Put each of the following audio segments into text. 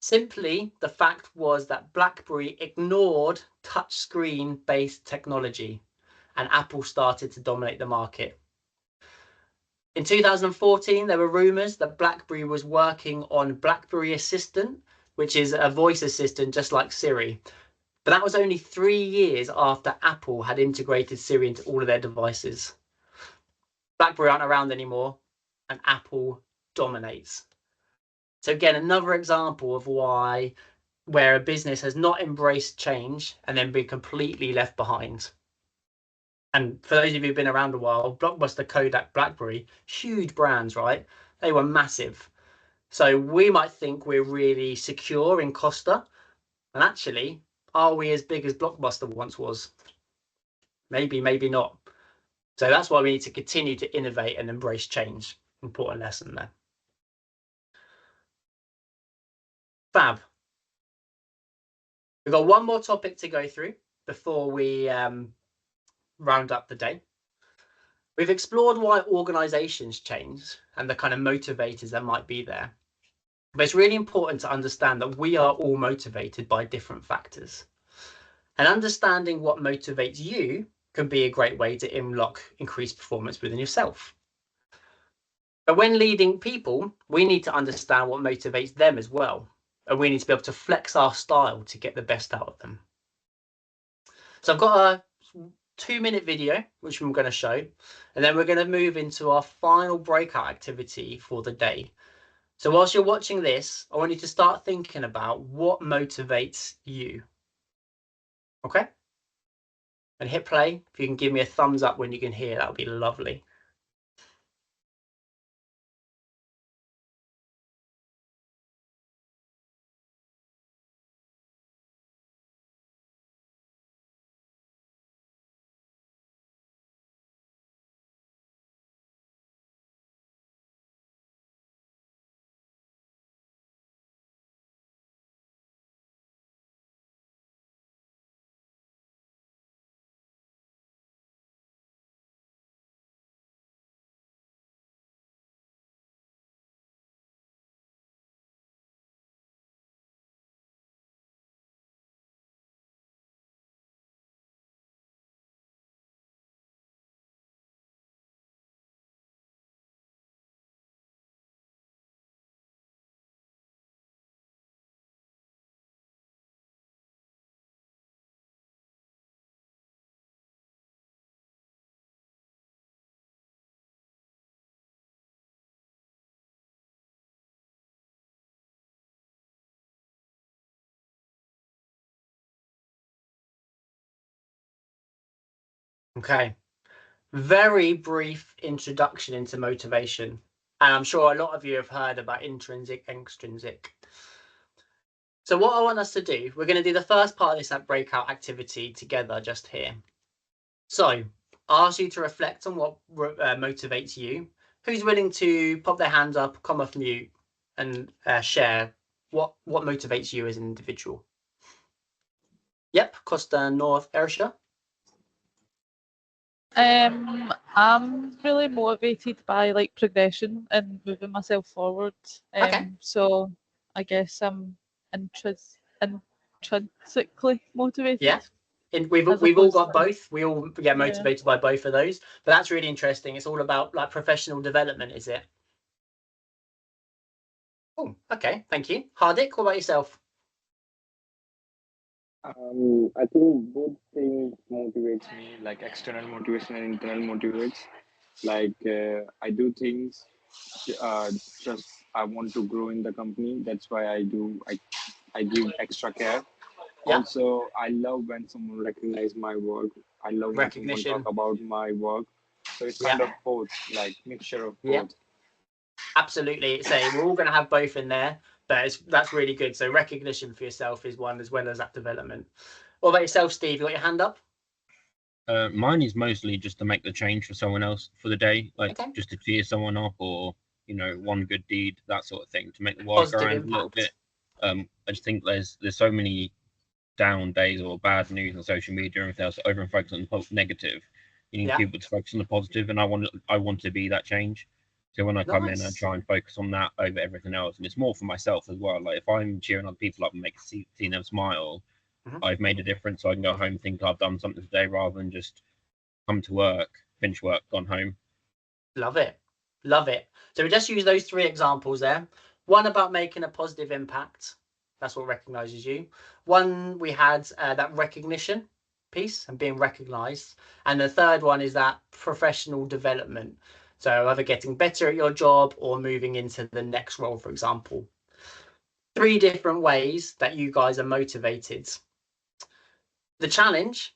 Simply, the fact was that BlackBerry ignored touchscreen-based technology, and Apple started to dominate the market. In 2014, there were rumors that BlackBerry was working on BlackBerry Assistant, which is a voice assistant just like Siri. But that was only 3 years after Apple had integrated Siri into all of their devices. BlackBerry aren't around anymore, and Apple dominates. So again, another example of where a business has not embraced change and then been completely left behind. And for those of you who've been around a while, Blockbuster, Kodak, BlackBerry, huge brands, right? They were massive. So we might think we're really secure in Costa, and actually, are we as big as Blockbuster once was? Maybe, maybe not. So that's why we need to continue to innovate and embrace change. Important lesson there. Fab. We've got one more topic to go through before we round up the day. We've explored why organizations change and the kind of motivators that might be there. But it's really important to understand that we are all motivated by different factors. And understanding what motivates you can be a great way to unlock increased performance within yourself. But when leading people, we need to understand what motivates them as well. And we need to be able to flex our style to get the best out of them. So I've got a 2-minute video, which I'm going to show, and then we're going to move into our final breakout activity for the day. So whilst you're watching this, I want you to start thinking about what motivates you. Okay? And hit play. If you can give me a thumbs up when you can hear, that would be lovely. Okay. Very brief introduction into motivation. And I'm sure a lot of you have heard about intrinsic, extrinsic. So what I want us to do, we're going to do the first part of this breakout activity together just here. So I ask you to reflect on what motivates you. Who's willing to pop their hands up, come off mute, and share what motivates you as an individual? Yep, Costa North Ayrshire. I'm really motivated by like progression and moving myself forward. Okay. So I guess I'm intrinsically motivated. Yeah. And we've all got both. We all get motivated by both of those. But that's really interesting. It's all about like professional development, is it? Oh, okay. Thank you. Hardik, what about yourself? I think both things motivates me, like external motivation and internal motivates. Like I do things just I want to grow in the company. That's why I give extra care. Yeah. Also, I love when someone recognize my work. I love when someone talk about my work. So it's kind of both, like mixture of both. Yeah. Absolutely. So we're all going to have both in there, but that's really good. So recognition for yourself is one, as well as that development. What about yourself, Steve? You got your hand up? Mine is mostly just to make the change for someone else for the day, like just to cheer someone up, or one good deed, that sort of thing, to make the world go around a little bit. I just think there's so many down days or bad news on social media and everything else, over and focus on the negative. You need people to focus on the positive, and I want to be that change. So when I come in, I Nice. try and focus on that over everything else, and it's more for myself as well. Like if I'm cheering other people up and seeing them smile, I've made a difference. So I can go home and think I've done something today, rather than just come to work, finish work, gone home. Love it. Love it. So we just use those 3 examples there. One about making a positive impact. That's what recognizes you. One, we had that recognition piece and being recognized. And the third one is that professional development. So either getting better at your job or moving into the next role, for example. 3 different ways that you guys are motivated. The challenge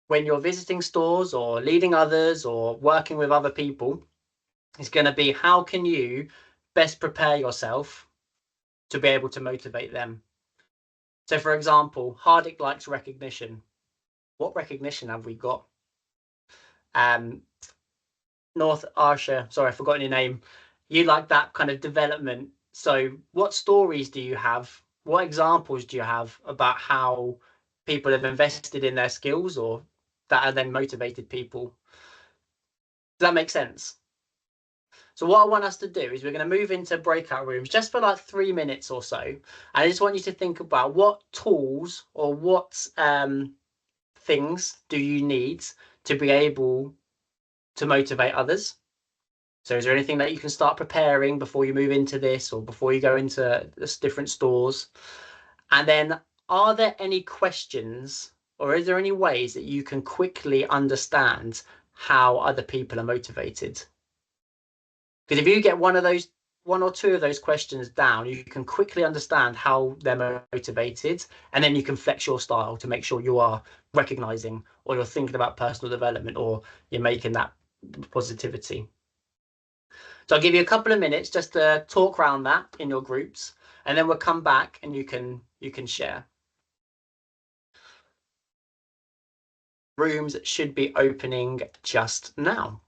when you're visiting stores or leading others or working with other people is going to be, how can you best prepare yourself to be able to motivate them? So for example, Hardik likes recognition. What recognition have we got? North Arsha, sorry, I've forgotten your name. You like that kind of development. So what stories do you have? What examples do you have about how people have invested in their skills or that have then motivated people? Does that make sense? So what I want us to do is we're going to move into breakout rooms just for like 3 minutes or so. I just want you to think about what tools or what things do you need to be able to motivate others. So is there anything that you can start preparing before you move into this or before you go into this different stores? And then are there any questions or is there any ways that you can quickly understand how other people are motivated? Because if you get one or two of those questions down, you can quickly understand how they're motivated, and then you can flex your style to make sure you are recognizing or you're thinking about personal development or you're making that positivity. So I'll give you a couple of minutes just to talk around that in your groups, and then we'll come back and you can share. Rooms should be opening just now.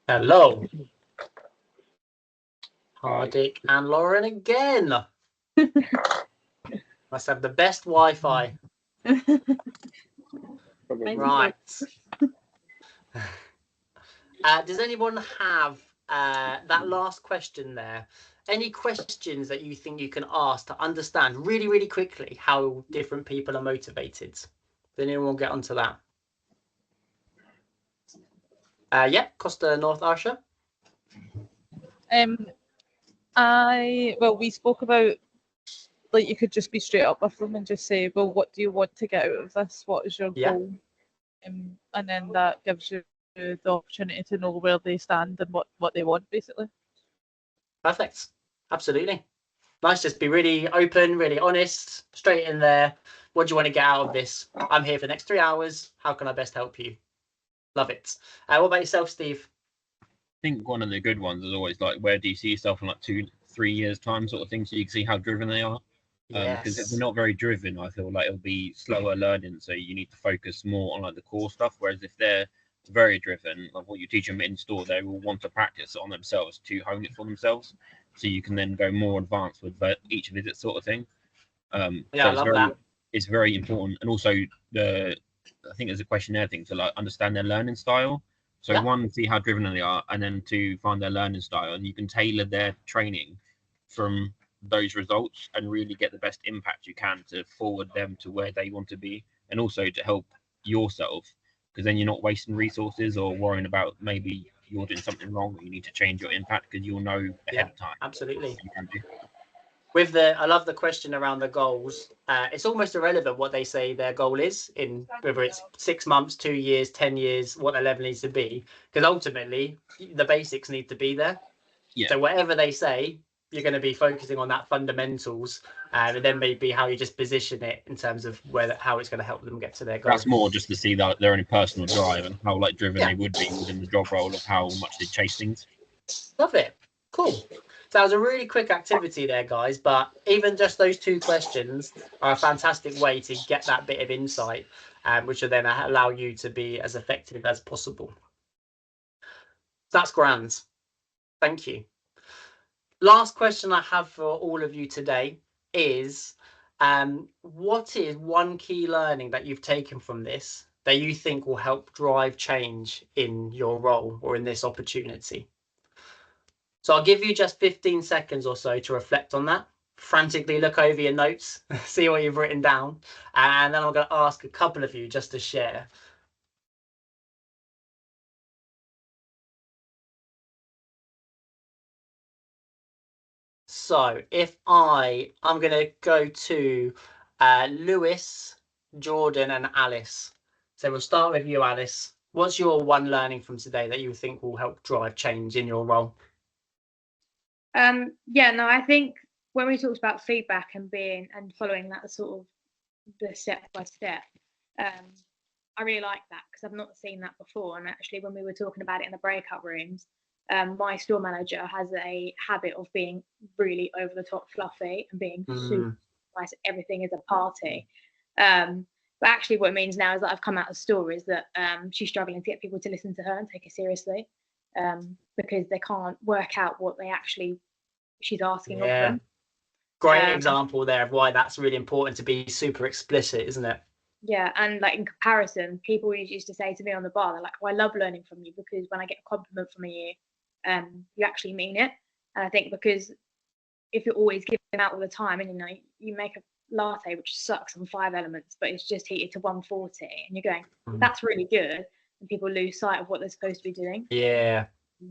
Hello. Hardik and Lauren again. Must have the best Wi-Fi. Probably. Right. Does anyone have that last question there? Any questions that you think you can ask to understand really, really quickly how different people are motivated? Does anyone get onto that? Yeah, Costa North Arsha. We spoke about, like, you could just be straight up with them and just say, well, what do you want to get out of this? What is your goal? And then that gives you the opportunity to know where they stand and what they want, basically. Perfect. Absolutely. Nice. Just be really open, really honest, straight in there. What do you want to get out of this? I'm here for the next 3 hours. How can I best help you? Love it. What about yourself, Steve? I think one of the good ones is always like, where do you see yourself in like 2-3 years time sort of thing, so you can see how driven they are. Because if they're not very driven, I feel like it'll be slower learning, so you need to focus more on like the core stuff. Whereas if they're very driven, like what you teach them in store, they will want to practice on themselves to hone it for themselves, so you can then go more advanced with each visit sort of thing. I so love that. It's very important. And also I think there's a questionnaire thing to like understand their learning style. So one, see how driven they are, and then to find their learning style, and you can tailor their training from those results and really get the best impact you can to forward them to where they want to be, and also to help yourself, because then you're not wasting resources or worrying about maybe you're doing something wrong or you need to change your impact, because you'll know ahead of time. Absolutely. You can do. With I love the question around the goals. It's almost irrelevant what they say their goal is, in whether it's 6 months, 2 years, 10 years, what their level needs to be, because ultimately the basics need to be there. Yeah. So whatever they say, you're going to be focusing on that fundamentals, and then maybe how you just position it in terms of how it's going to help them get to their goal. That's more just to see that their own personal drive and how like driven they would be within the job role of how much they chase things. Love it. Cool. So that was a really quick activity there, guys, but even just those 2 questions are a fantastic way to get that bit of insight, which will then allow you to be as effective as possible. That's grand. Thank you. Last question I have for all of you today is, what is one key learning that you've taken from this that you think will help drive change in your role or in this opportunity? So I'll give you just 15 seconds or so to reflect on that. Frantically look over your notes, see what you've written down, and then I'm going to ask a couple of you just to share. So if I'm going to go to Lewis, Jordan, and Alice. So we'll start with you, Alice. What's your one learning from today that you think will help drive change in your role? I think when we talked about feedback and following that sort of the step by step, I really like that, because I've not seen that before. And actually, when we were talking about it in the breakout rooms, my store manager has a habit of being really over the top fluffy and being super nice. Everything is a party. But actually what it means now is that I've come out of the store is that she's struggling to get people to listen to her and take her seriously, because they can't work out what she's asking of them. Great example there of why that's really important to be super explicit, isn't it? Yeah, and like in comparison, people used to say to me on the bar, they're like, "Oh, I love learning from you, because when I get a compliment from you, you actually mean it." And I think because if you're always giving out all the time, and you make a latte which sucks on 5 elements, but it's just heated to 140, and you're going, "That's really good," and people lose sight of what they're supposed to be doing. Yeah.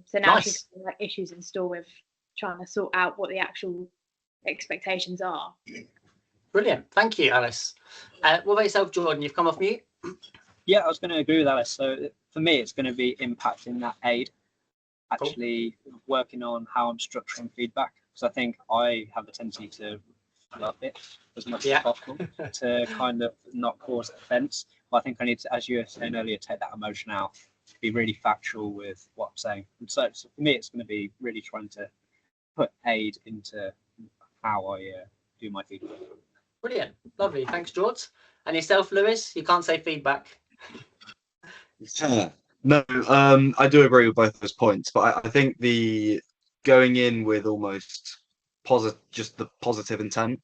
So now she's got like issues in store with trying to sort out what the actual expectations are. Brilliant. Thank you, Alice. What about yourself, Jordan? You've come off mute. Yeah, I was going to agree with Alice. So for me, it's going to be impacting that aid, actually working on how I'm structuring feedback, because I think I have a tendency to fluff it as much as possible to kind of not cause offense. But I think I need to, as you were saying earlier, take that emotion out, be really factual with what I'm saying. And so for me, it's going to be really trying to put aid into how I do my feedback. Brilliant. Lovely. Thanks, George. And yourself, Lewis? You can't say feedback. No, I do agree with both those points, but I think the going in with almost just the positive intent,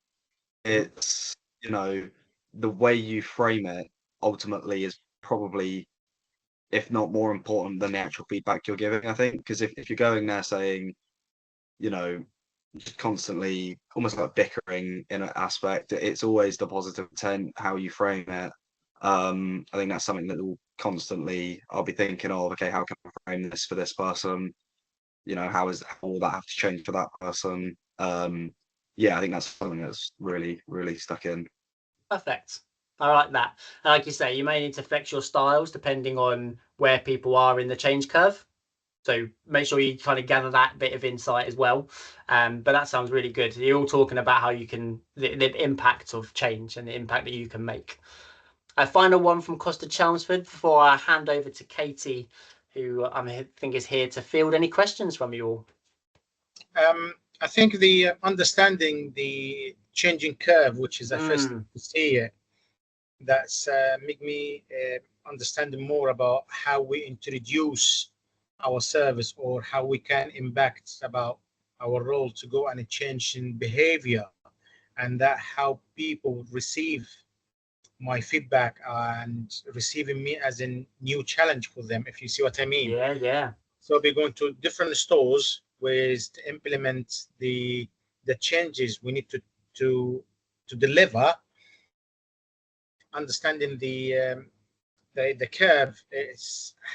it's, you know, the way you frame it ultimately is probably, if not more important than the actual feedback you're giving, I think, because if you're going there saying, you know, just constantly almost like bickering in an aspect, it's always the positive intent, how you frame it. I think that's something that will constantly I'll be thinking of, okay, how can I frame this for this person? You know, how will that have to change for that person? Yeah, I think that's something that's really, really stuck in. Perfect. I like that. And like you say, you may need to flex your styles depending on where people are in the change curve. So make sure you kind of gather that bit of insight as well. But that sounds really good. You're all talking about how you can, the impact of change and the impact that you can make. A final one from Costa Chelmsford before I hand over to Katie, who I think is here to field any questions from you all. I think the understanding the changing curve, which is the first to see it, that's make me understand more about how we introduce our service or how we can impact about our role to go and change in behavior, and that how people receive my feedback and receiving me as a new challenge for them, if you see what I mean. Yeah. So we're going to different stores ways to implement the changes we need to deliver. Understanding the curve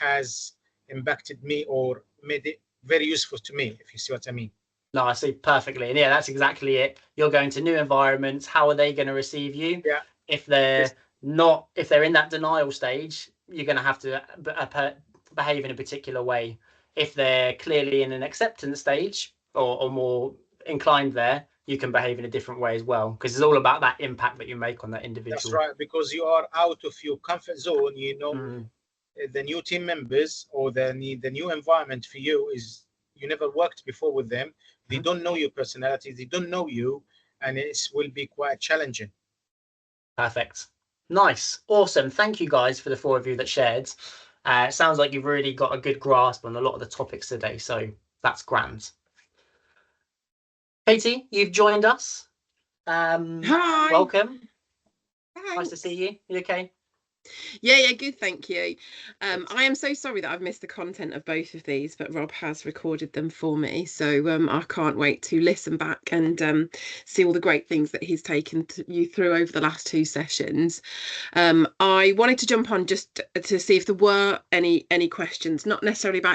has impacted me or made it very useful to me, if you see what I mean. No, I see perfectly. And yeah, that's exactly it. You're going to new environments. How are they going to receive you? Yeah. If they're in that denial stage, you're going to have to behave in a particular way. If they're clearly in an acceptance stage or more inclined there, you can behave in a different way as well, because it's all about that impact that you make on that individual. That's right, because you are out of your comfort zone. You know, the new team members or the new environment for you is you never worked before with them. They don't know your personality. They don't know you, and it will be quite challenging. Perfect. Nice. Awesome. Thank you guys for the 4 of you that shared. It sounds like you've really got a good grasp on a lot of the topics today, so that's grand. Katie, you've joined us. Hi. Welcome. Thanks. Nice to see you. You okay? Yeah, good, thank you. I am so sorry that I've missed the content of both of these, but Rob has recorded them for me, so I can't wait to listen back and see all the great things that he's taken you through over the last 2 sessions. I wanted to jump on just to see if there were any questions, not necessarily about